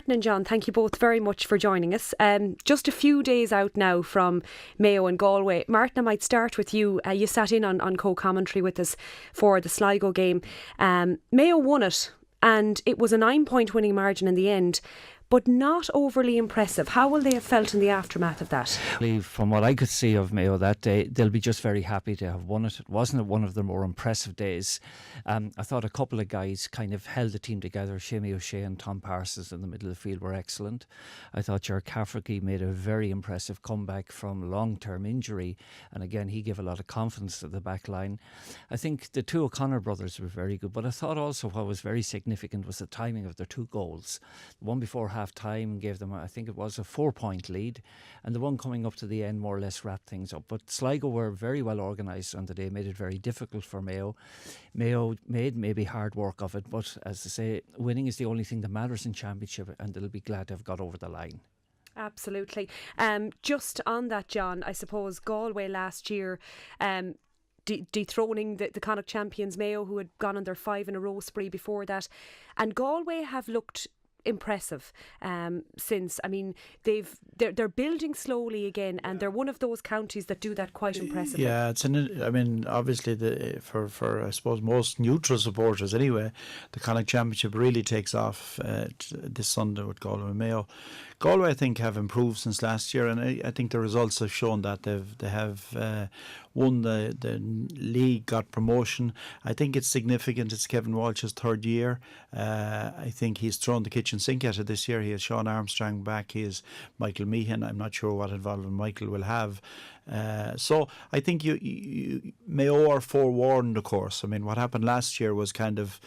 Martin and John, thank you both very much for joining us. Just a few days out now from Mayo and Galway. Martin, I might start with you. You sat in on co-commentary with us for the Sligo game. Mayo won it, and it was a 9-point winning margin in the end, but not overly impressive. How will they have felt in the aftermath of that? From what I could see of Mayo that day, they'll be just very happy to have won it. It wasn't one of their more impressive days. I thought a couple of guys kind of held the team together. Seamie O'Shea and Tom Parsons in the middle of the field were excellent. I thought Ger Cafferty made a very impressive comeback from long-term injury, and again he gave a lot of confidence to the back line. I think the two O'Connor brothers were very good, but I thought also what was very significant was the timing of their two goals. The one before half-time gave them, I think it was a 4-point lead, and the one coming up to the end more or less wrapped things up. But Sligo were very well organised on the day, made it very difficult for Mayo. Mayo made maybe hard work of it, but as I say, winning is the only thing that matters in Championship, and they'll be glad to have got over the line. Absolutely. Just on that, John, I suppose Galway last year dethroning the Connacht champions Mayo, who had gone on their 5-in-a-row spree before that, and Galway have looked impressive since. I mean, they're building slowly again, and they're one of those counties that do that quite impressively. Yeah, obviously for I suppose most neutral supporters anyway, the Connacht Championship really takes off this Sunday with Galway and Mayo. Galway, I think, have improved since last year, and I think the results have shown that they have won the league, got promotion. I think it's significant. It's Kevin Walsh's third year. I think he's thrown the kitchen sink at it this year. He has Sean Armstrong back. He has Michael Meehan. I'm not sure what involvement Michael will have. So I think you Mayo are forewarned, of course. I mean, what happened last year was kind of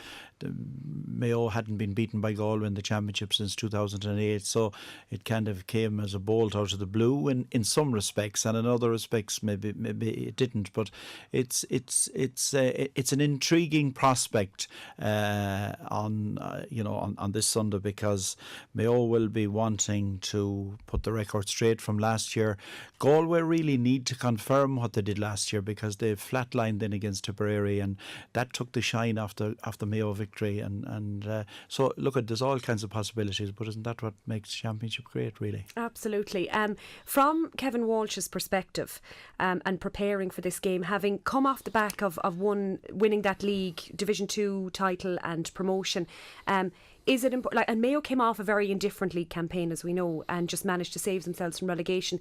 Mayo hadn't been beaten by Galway in the Championship since 2008, so it kind of came as a bolt out of the blue in some respects, and in other respects maybe it didn't. But it's an intriguing prospect on this Sunday, because Mayo will be wanting to put the record straight from last year. Galway really need to confirm what they did last year, because they flatlined in against Tipperary, and that took the shine off the Mayo victory. And so look, there's all kinds of possibilities, but isn't that what makes Championship great, really? Absolutely. From Kevin Walsh's perspective, and preparing for this game, having come off the back of winning that league Division 2 title and promotion, is it important? And Mayo came off a very indifferent league campaign, as we know, and just managed to save themselves from relegation.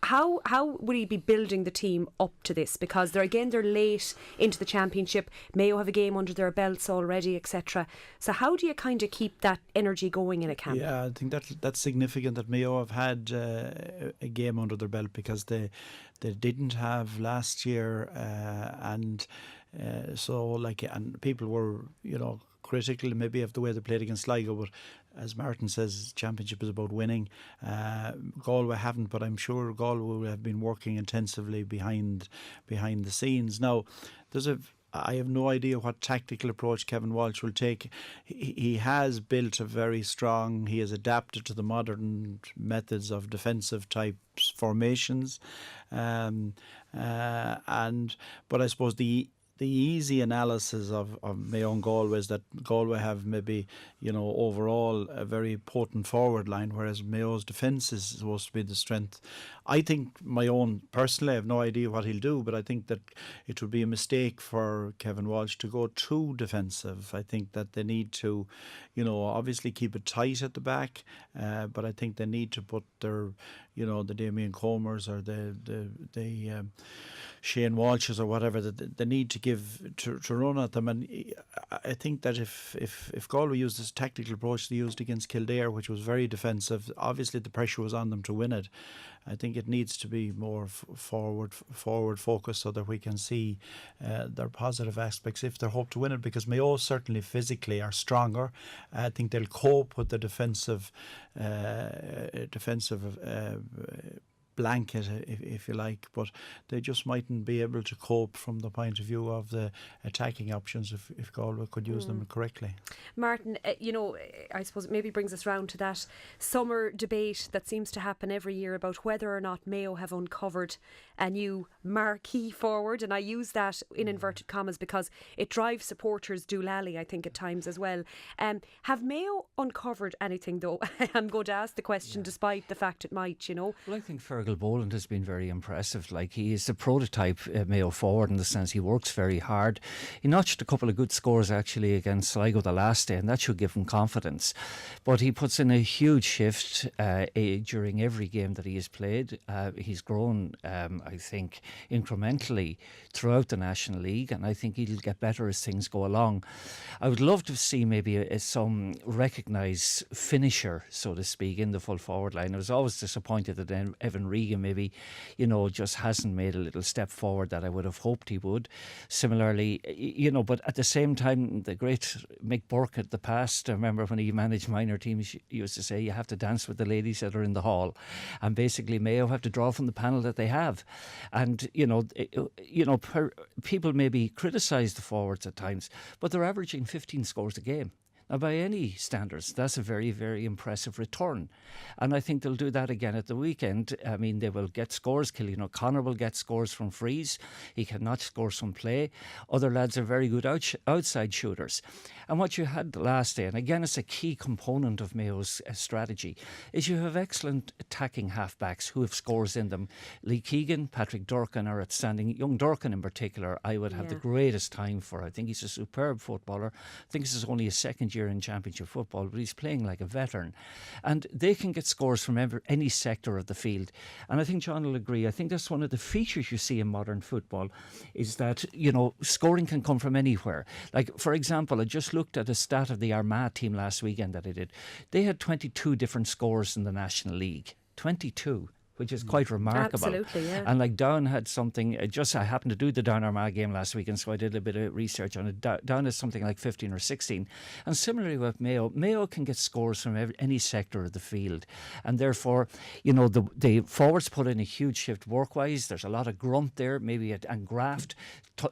How would he be building the team up to this? Because they're late into the Championship. Mayo have a game under their belts already, etc. So how do you kind of keep that energy going in a camp? Yeah, I think that's significant that Mayo have had a game under their belt, because they didn't have last year, and people were critical maybe of the way they played against Sligo, but as Martin says, Championship is about winning. Galway haven't, but I'm sure Galway will have been working intensively behind the scenes. Now, I have no idea what tactical approach Kevin Walsh will take. He has built a very strong, he has adapted to the modern methods of defensive type formations, but I suppose the easy analysis of Mayo and Galway is that Galway have maybe, overall a very potent forward line, whereas Mayo's defence is supposed to be the strength. I think personally, I have no idea what he'll do, but I think that it would be a mistake for Kevin Walsh to go too defensive. I think that they need to, obviously keep it tight at the back, but I think they need to put their, the Damien Comers or the Shane Walshes or whatever, that they need to give to run at them. And I think that if Galway used this tactical approach they used against Kildare, which was very defensive, obviously the pressure was on them to win it. I think it needs to be more forward focused, so that we can see their positive aspects if they hope to win it, because Mayo certainly physically are stronger. I think they'll cope with the defensive blanket, if you like, but they just mightn't be able to cope from the point of view of the attacking options if Galway could use them correctly. Martin, I suppose it maybe brings us round to that summer debate that seems to happen every year about whether or not Mayo have uncovered a new marquee forward, and I use that in inverted commas because it drives supporters doolally, I think, at times as well. Have Mayo uncovered anything, though? I'm going to ask the question despite the fact it might, Well, I think Fergal Boland has been very impressive. Like, he is the prototype Mayo forward in the sense he works very hard. He notched a couple of good scores actually against Sligo the last day, and that should give him confidence. But he puts in a huge shift during every game that he has played. He's grown, I think, incrementally throughout the National League, and I think he'll get better as things go along. I would love to see maybe some recognised finisher, so to speak, in the full forward line. I was always disappointed that Evan Regan maybe, just hasn't made a little step forward that I would have hoped he would. Similarly, but at the same time, the great Mick Burke at the past, I remember when he managed minor teams, he used to say you have to dance with the ladies that are in the hall, and basically Mayo have to draw from the panel that they have. And people maybe criticise the forwards at times, but they're averaging 15 scores a game. Now, by any standards, that's a very, very impressive return. And I think they'll do that again at the weekend. I mean, they will get scores. Cillian O'Connor will get scores from frees. He can notch scores from play. Other lads are very good outside shooters. And what you had the last day, and again, it's a key component of Mayo's strategy, is you have excellent attacking halfbacks who have scores in them. Lee Keegan, Patrick Durkin are outstanding. Young Durkin in particular, I would have the greatest time for. I think he's a superb footballer. I think this is only his second year in championship football, but he's playing like a veteran, and they can get scores from any sector of the field. And I think John will agree, I think that's one of the features you see in modern football, is that scoring can come from anywhere. Like, for example, I just looked at a stat of the Armagh team last weekend that I did. They had 22 different scores in the National League. 22, which is quite remarkable. Absolutely, yeah. And like Down had something, I happened to do the Down Armagh game last week, and so I did a bit of research on it. Down has something like 15 or 16. And similarly with Mayo can get scores from any sector of the field. And therefore, the forwards put in a huge shift work-wise. There's a lot of grunt there, maybe, and graft.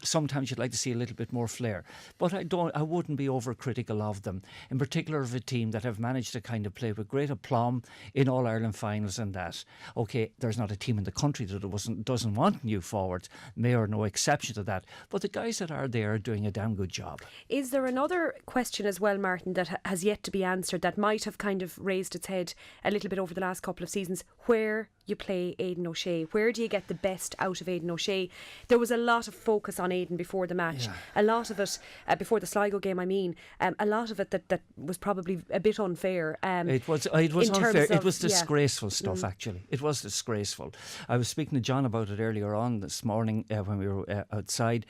Sometimes you'd like to see a little bit more flair. But I wouldn't be overcritical of them, in particular of a team that have managed to kind of play with great aplomb in All-Ireland finals and that. Okay, there's not a team in the country that doesn't want new forwards. Mayo are no exception to that. But the guys that are there are doing a damn good job. Is there another question as well, Martin, that has yet to be answered, that might have kind of raised its head a little bit over the last couple of seasons? Where you play Aidan O'Shea? Where do you get the best out of Aidan O'Shea? There was a lot of focus on Aidan before the match. A lot of it, before the Sligo game, a lot of it that was probably a bit unfair. It was unfair. It was disgraceful stuff, actually. It was disgraceful. I was speaking to John about it earlier on this morning when we were outside.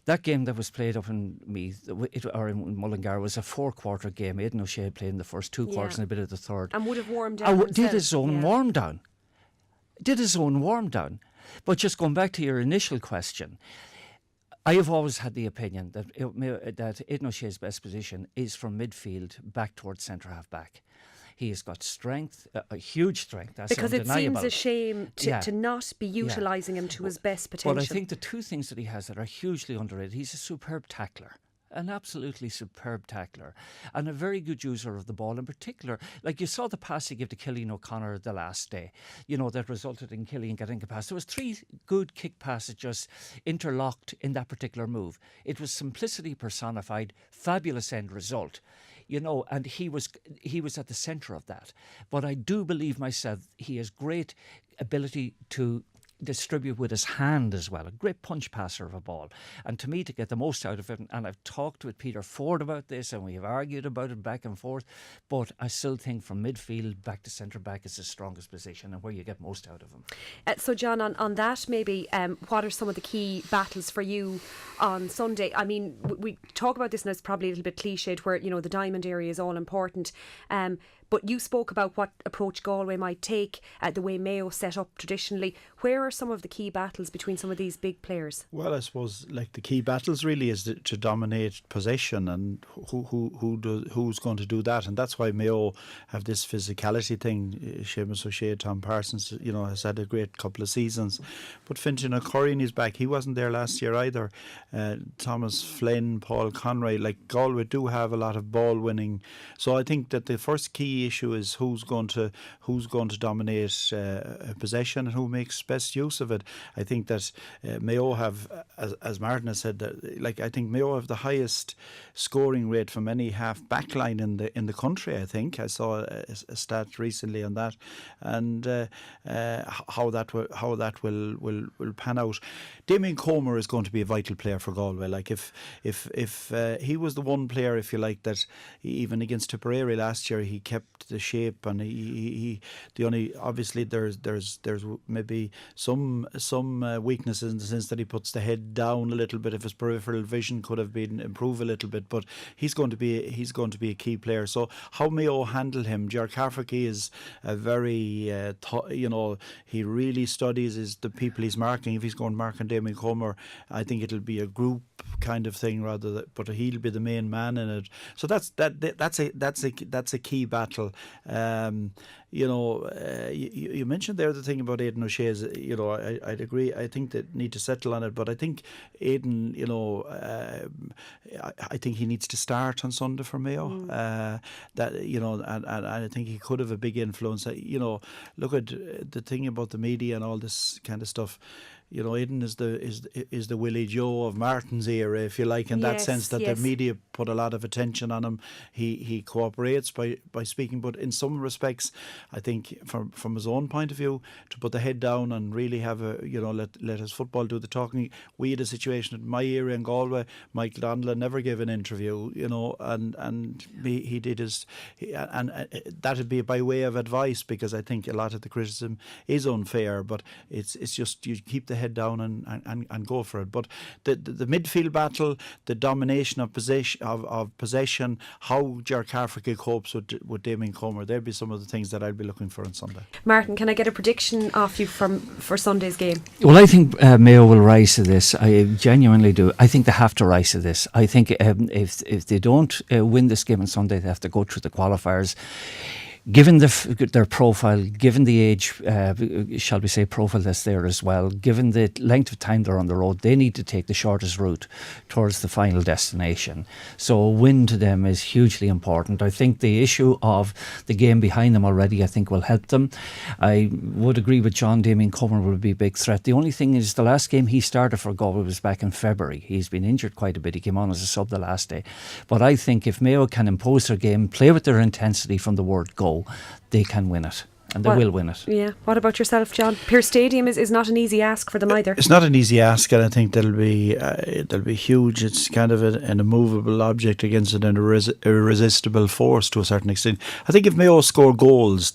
That game that was played up in in Mullingar was a 4-quarter game. Aidan O'Shea played in the first 2 quarters and a bit of the third. And would have warmed down himself. Did his own warm down. But just going back to your initial question, I have always had the opinion that Aidan O'Shea's best position is from midfield back towards centre half back. He has got strength, a huge strength. That's because undeniable. it seems a shame to not be utilising him to his best potential. But I think the two things that he has that are hugely underrated, he's a superb tackler. An absolutely superb tackler and a very good user of the ball. In particular, like you saw the pass he gave to Cillian O'Connor the last day, that resulted in Cillian getting a pass. There was 3 good kick passes just interlocked in that particular move. It was simplicity personified, fabulous end result. And he was at the centre of that. But I do believe myself he has great ability to distribute with his hand as well, a great punch passer of a ball. And to me, to get the most out of it, and I've talked with Peter Ford about this and we have argued about it back and forth, but I still think from midfield back to centre back is the strongest position and where you get most out of him. So John, on that maybe, what are some of the key battles for you on Sunday? I mean, we talk about this and it's probably a little bit cliched where, the diamond area is all important. But you spoke about what approach Galway might take, the way Mayo set up traditionally. Where are some of the key battles between some of these big players? Well, I suppose the key battles really is to dominate possession, and who's going to do that, and that's why Mayo have this physicality thing. Seamus O'Shea, Tom Parsons, has had a great couple of seasons, but Fintan O'Curry is back. He wasn't there last year either. Thomas Flynn, Paul Conroy, Galway do have a lot of ball winning. So I think that the first key issue is who's going to dominate possession and who makes best use of it. I think that Mayo have, as Martin has said, that I think Mayo have the highest scoring rate from any half back line in the country. I think I saw a stat recently on that, and how that will pan out. Damien Comer is going to be a vital player for Galway. If he was the one player, if you like, that even against Tipperary last year, he kept the shape, and he the only, obviously there's maybe some weaknesses in the sense that he puts the head down a little bit. If his peripheral vision could have been improved a little bit, but he's going to be a key player. So how Mayo handle him? Ger Carfraky is a very he really studies the people he's marking. If he's going to mark on Damien Comer, I think it'll be a group kind of thing but he'll be the main man in it. So that's a key battle. You mentioned there the thing about Aidan O'Shea's. I'd agree. I think they need to settle on it, but I think Aidan, I think he needs to start on Sunday for Mayo. And I think he could have a big influence. Look at the thing about the media and all this kind of stuff. Aidan is the Willie Joe of Martin's era, if you like, in that sense, that the media put a lot of attention on him. He cooperates by speaking, but in some respects, I think from his own point of view, to put the head down and really have let his football do the talking. We had a situation in my area in Galway. Michael Donnellan never gave an interview, and he did his, and that'd be by way of advice, because I think a lot of the criticism is unfair, but it's just you keep the head down and go for it. But the midfield battle, the domination of possession, how Ger Carfraky copes with Damien Comer, there'd be some of the things that I'd be looking for on Sunday. Martin, can I get a prediction off you for Sunday's game? Well, I think Mayo will rise to this. I genuinely do. I think they have to rise to this. I think if they don't win this game on Sunday, they have to go through the qualifiers. Given their profile, given the age, shall we say, profile that's there as well, given the length of time they're on the road, they need to take the shortest route towards the final destination. So a win to them is hugely important. I think the issue of the game behind them already, I think, will help them. I would agree with John. Damien Comer will be a big threat. The only thing is the last game he started for Galway was back in February. He's been injured quite a bit. He came on as a sub the last day. But I think if Mayo can impose their game, play with their intensity from the word go, they can win it, and they will win it. Yeah. What about yourself, John? Pearse Stadium is not an easy ask for them either. It's not an easy ask, and I think they'll be huge. It's kind of an immovable object against an irresistible force to a certain extent. I think if Mayo score goals,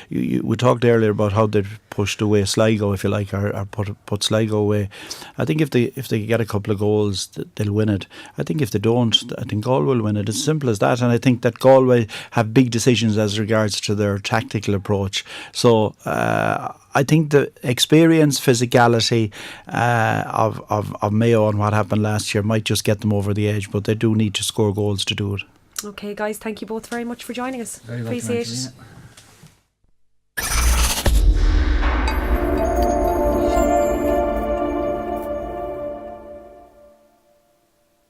we talked earlier about how they pushed away Sligo, if you like, or put Sligo away. I think if they get a couple of goals, they'll win it. I think if they don't, I think Galway will win it. It's simple as that. And I think that Galway have big decisions as regards to their tactical approach. So I think the experience, physicality of Mayo and what happened last year might just get them over the edge, but they do need to score goals to do it. Okay, guys, thank you both very much for joining us. Appreciate it.